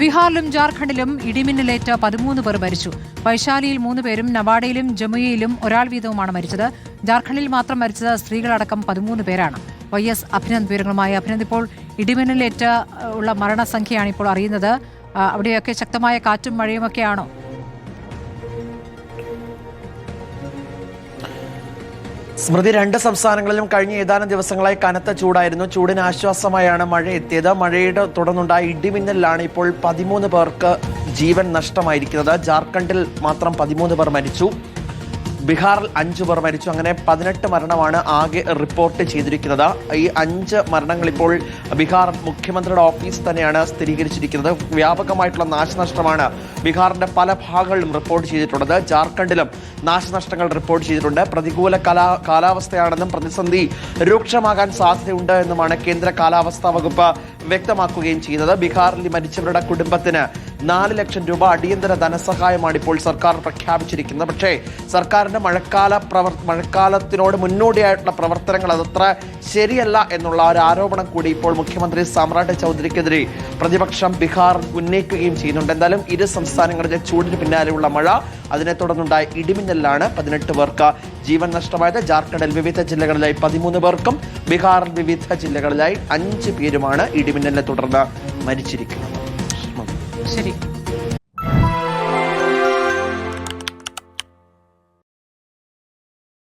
ബീഹാറിലും ജാർഖണ്ഡിലും ഇടിമിന്നലേറ്റ് 13 പേർ മരിച്ചു. വൈശാലിയിൽ 3 പേരും നവാഡയിലും ജമുയിലും ഒരാൾ വീതവുമാണ് മരിച്ചത്. ജാർഖണ്ഡിൽ മാത്രം മരിച്ചത് സ്ത്രീകളടക്കം 13 പേരാണ്. YS അഭിനന്ദ് വിവരങ്ങളുമായി. അഭിനന്ദ്, ഇപ്പോൾ ഇടിമിന്നലേറ്റ് ഉള്ള മരണസംഖ്യയാണ് ഇപ്പോൾ അറിയുന്നത്. അവിടെയൊക്കെ ശക്തമായ കാറ്റും മഴയുമൊക്കെയാണോ? സ്മൃതി, രണ്ട് സംസ്ഥാനങ്ങളിലും കഴിഞ്ഞ ഏതാനും ദിവസങ്ങളായി കനത്ത ചൂടായിരുന്നു. ചൂടിന് ആശ്വാസമായാണ് മഴ എത്തിയത്. മഴയുടെ തുടർന്നുണ്ടായ ഇടിമിന്നലിലാണ് ഇപ്പോൾ 13 പേർക്ക് ജീവൻ നഷ്ടമായിരിക്കുന്നത്. ജാർഖണ്ഡിൽ മാത്രം 13 പേർ മരിച്ചു. ബീഹാറിൽ 5 പേർ മരിച്ചു. അങ്ങനെ 18 മരണമാണ് ആകെ റിപ്പോർട്ട് ചെയ്തിരിക്കുന്നത്. ഈ 5 മരണങ്ങൾ ഇപ്പോൾ ബീഹാർ മുഖ്യമന്ത്രിയുടെ ഓഫീസ് തന്നെയാണ് സ്ഥിരീകരിച്ചിരിക്കുന്നത്. വ്യാപകമായിട്ടുള്ള നാശനഷ്ടമാണ് ബീഹാറിന്റെ പല ഭാഗങ്ങളിലും റിപ്പോർട്ട് ചെയ്തിട്ടുള്ളത്. ജാർഖണ്ഡിലും നാശനഷ്ടങ്ങൾ റിപ്പോർട്ട് ചെയ്തിട്ടുണ്ട്. പ്രതികൂല കാലാവസ്ഥയാണെന്നും പ്രതിസന്ധി രൂക്ഷമാകാൻ സാധ്യതയുണ്ട് എന്നുമാണ് കേന്ദ്ര കാലാവസ്ഥാ വകുപ്പ് വ്യക്തമാക്കുകയും ചെയ്യുന്നത്. ബീഹാറിൽ മരിച്ചവരുടെ കുടുംബത്തിന് 4 ലക്ഷം രൂപ അടിയന്തര ധനസഹായമാണ് ഇപ്പോൾ സർക്കാർ പ്രഖ്യാപിച്ചിരിക്കുന്നത്. പക്ഷേ സർക്കാരിന്റെ മഴക്കാലത്തിനോട് മുന്നോടിയായിട്ടുള്ള പ്രവർത്തനങ്ങൾ അതത്ര ശരിയല്ല എന്നുള്ള ഒരു ആരോപണം കൂടി ഇപ്പോൾ മുഖ്യമന്ത്രി സാമ്രാട്ട് ചൗധരിക്കെതിരെ പ്രതിപക്ഷം ബീഹാർ ഉന്നയിക്കുകയും ചെയ്യുന്നുണ്ട്. എന്തായാലും ഇരു സംസ്ഥാനങ്ങളിലെ ചൂടിന് പിന്നാലെയുള്ള മഴ, അതിനെ തുടർന്നുണ്ടായ ഇടിമിന്നലിലാണ് 18 പേർക്ക് ജീവൻ നഷ്ടമായത്. ജാർഖണ്ഡിൽ വിവിധ ജില്ലകളിലായി 13 പേർക്കും ബീഹാറിൽ വിവിധ ജില്ലകളിലായി 5 പേരുമാണ് ഇടിമിന്നലിനെ തുടർന്ന് മരിച്ചിരിക്കുന്നത്. ശരി.